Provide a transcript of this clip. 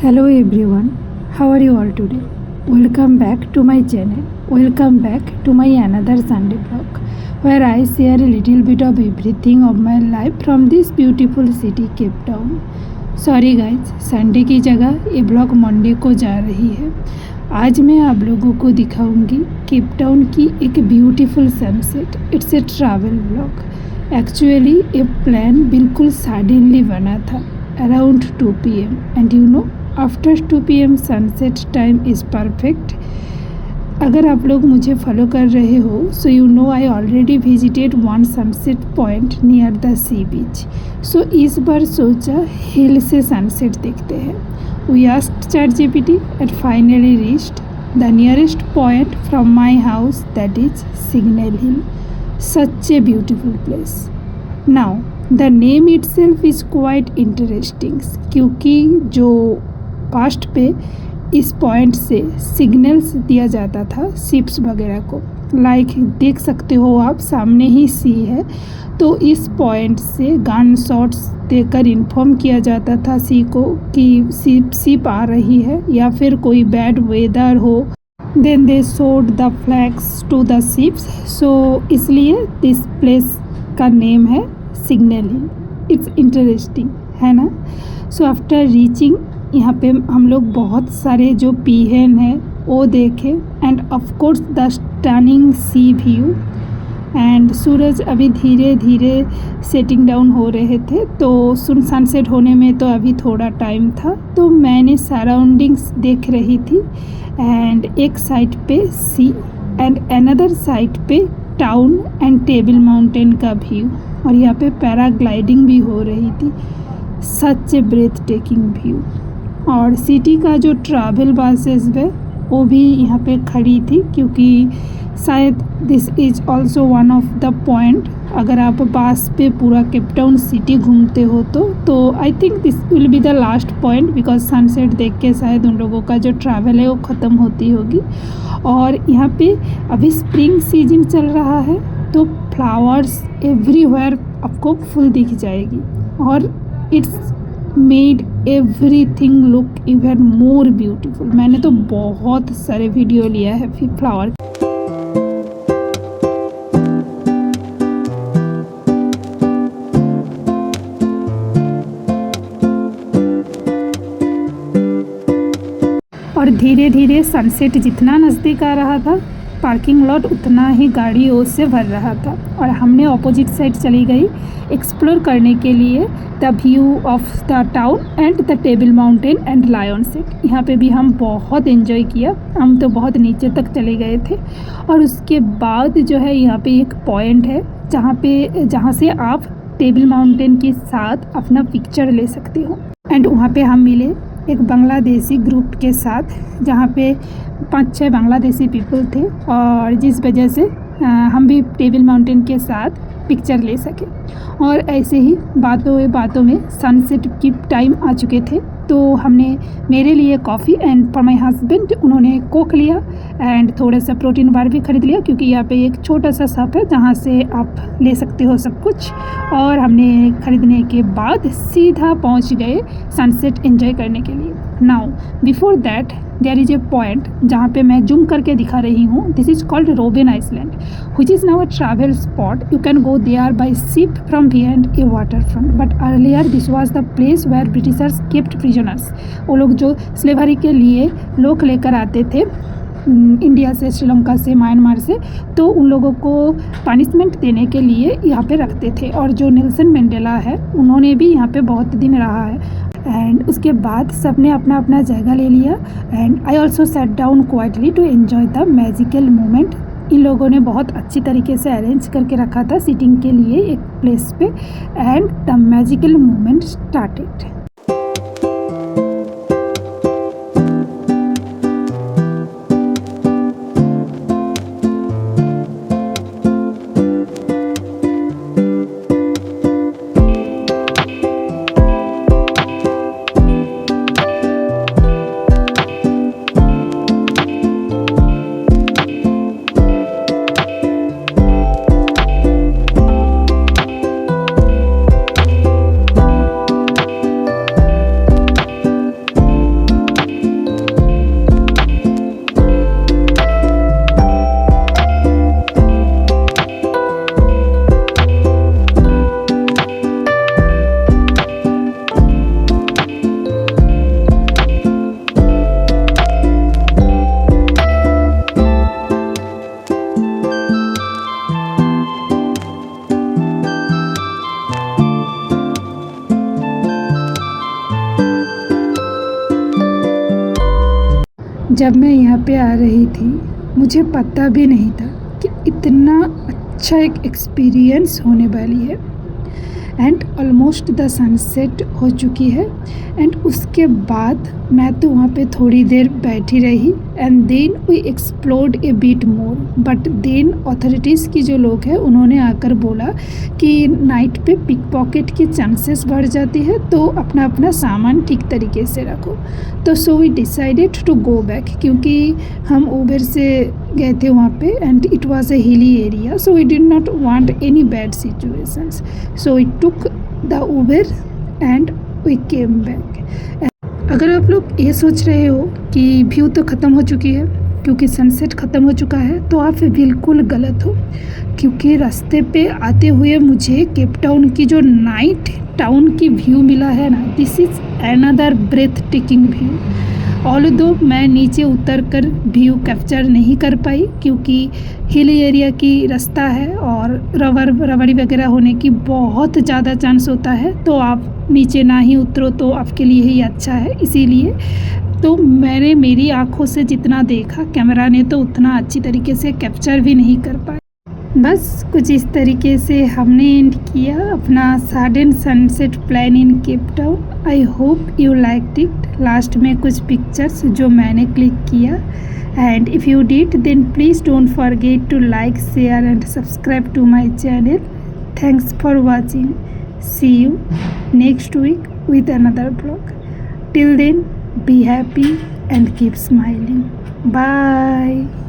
Hello everyone, how are you all today? Welcome back to my channel. Welcome back to my another Sunday vlog where I share a little bit of everything of my life from this beautiful city Cape Town. Sorry guys, Sunday की जगह ये blog Monday को जा रही है। आज मैं आप लोगों को दिखाऊंगी केप टाउन की एक beautiful sunset. It's a travel blog. Actually ये प्लान बिल्कुल सडनली बना था around 2 PM and you know after 2 PM sunset time is perfect. अगर आप लोग मुझे फॉलो कर रहे हो so you know I already visited one sunset point near the sea beach. सो इस बार सोचा हिल से सनसेट देखते हैं। We asked ChatGPT and finally reached the nearest point from my house, that is Signal Hill. Such a beautiful place. Now the name itself is quite interesting क्योंकि जो past पे इस पॉइंट से signals दिया जाता था शिप्स वगैरह को। लाइक देख सकते हो आप सामने ही सी है, तो इस पॉइंट से गन शॉट्स देकर इन्फॉर्म किया जाता था सी को कि शिप आ रही है या फिर कोई बैड वेदर हो। Then they showed the flags to the ships. So इसलिए दिस प्लेस का नेम है सिग्नल हिल। इट्स इंटरेस्टिंग है ना। सो आफ्टर रीचिंग यहाँ पे हम लोग बहुत सारे जो पीहेन है वो देखे and of course the stunning sea view. And सूरज अभी धीरे धीरे सेटिंग डाउन हो रहे थे, तो सनसेट होने में तो अभी थोड़ा टाइम था। तो मैंने सराउंडिंग्स देख रही थी एंड एक साइड पे सी एंड अनदर साइड पे टाउन एंड टेबल माउंटेन का व्यू, और यहाँ पे पैराग्लाइडिंग भी हो रही थी। सच ए ब्रेथ टेकिंग व्यू। और सिटी का जो ट्रैवल बसेस है वो भी यहाँ पे खड़ी थी क्योंकि शायद this is also one of the point. अगर आप बस पे पूरा केप टाउन सिटी घूमते हो तो I think this will be the last point because sunset देख के शायद उन लोगों का जो ट्रैवल है वो ख़त्म होती होगी। और यहाँ पे अभी स्प्रिंग सीजन चल रहा है तो फ्लावर्स एवरीवेयर आपको फुल दिख जाएगी और it's made everything look even more beautiful. मैंने तो बहुत सारे वीडियो लिया है फिर फ्लावर। और धीरे धीरे सनसेट जितना नज़दीक आ रहा था पार्किंग लॉट उतना ही गाड़ियों से भर रहा था और हमने ऑपोजिट साइड चली गई एक्सप्लोर करने के लिए the view of the town and the Table Mountain and lion set. यहाँ पे भी हम बहुत एंजॉय किया। हम तो बहुत नीचे तक चले गए थे और उसके बाद जो है यहाँ पे एक पॉइंट है जहाँ से आप टेबल माउंटेन के साथ अपना पिक्चर ले सकते हो। एंड वहाँ पे हम मिले एक बांग्लादेशी ग्रुप के साथ जहाँ पे 5-6 बांग्लादेशी पीपल थे और जिस वजह से हम भी टेबल माउंटेन के साथ पिक्चर ले सके। और ऐसे ही बातों में सनसेट की टाइम आ चुके थे तो हमने मेरे लिए coffee and for my husband उन्होंने कोक लिया एंड थोड़ा सा प्रोटीन बार भी ख़रीद लिया क्योंकि यहाँ पे एक छोटा सा शॉप है जहाँ से आप ले सकते हो सब कुछ। और हमने ख़रीदने के बाद सीधा पहुँच गए सनसेट एंजॉय करने के लिए। Now before that there is a point जहाँ पे मैं जूम करके दिखा रही हूँ। This is called Robben Island which is now a travel spot. You can go there by ship from behind a waterfront, but earlier this was the place where Britishers kept prisoners. वो लोग जो slavery के लिए लोग लेकर आते थे India से, श्रीलंका से, म्यांमार से, तो उन लोगों को पनिशमेंट देने के लिए यहाँ पे रखते थे। और जो नेल्सन मंडेला है उन्होंने भी यहाँ पे बहुत दिन रहा है। एंड उसके बाद सब ने अपना अपना जगह ले लिया and I also sat down quietly to enjoy the magical moment. इन लोगों ने बहुत अच्छी तरीके से अरेंज करके रखा था सीटिंग के लिए एक प्लेस पे and the magical moment started. जब मैं यहाँ पे आ रही थी मुझे पता भी नहीं था कि इतना अच्छा एक एक्सपीरियंस होने वाली है। एंड ऑलमोस्ट द सनसेट हो चुकी है एंड उसके बाद मैं तो वहाँ पे थोड़ी देर बैठी रही and then we explored a bit more. But then authorities की जो लोग हैं उन्होंने आकर बोला कि नाइट पे पिक पॉकेट की चांसेस बढ़ जाती है, तो अपना अपना सामान ठीक तरीके से रखो। तो so we decided to go back, क्योंकि हम उबर से गए थे वहाँ पे and it was a hilly area, so we did not want any bad situations, so we took the Uber and we came back. अगर आप लोग ये सोच रहे हो कि व्यू तो ख़त्म हो चुकी है क्योंकि सनसेट ख़त्म हो चुका है, तो आप बिल्कुल गलत हो, क्योंकि रास्ते पे आते हुए मुझे केप टाउन की जो नाइट टाउन की व्यू मिला है ना, this is another breathtaking view. Although मैं नीचे उतर कर व्यू कैप्चर नहीं कर पाई क्योंकि हिली एरिया की रास्ता है और रबड़ी वगैरह होने की बहुत ज़्यादा चांस होता है, तो आप नीचे ना ही उतरो तो आपके लिए ही अच्छा है। इसीलिए तो मैंने मेरी आँखों से जितना देखा, कैमरा ने तो उतना अच्छी तरीके से कैप्चर भी नहीं कर पाया। बस कुछ इस तरीके से हमने एंड किया अपना sudden sunset plan in Cape Town. I hope you liked it. Last में कुछ पिक्चर्स जो मैंने क्लिक किया, and if you did then please don't forget to like, share and subscribe to my channel. Thanks for watching. See you next week with another vlog. Till then, be happy and keep smiling. Bye.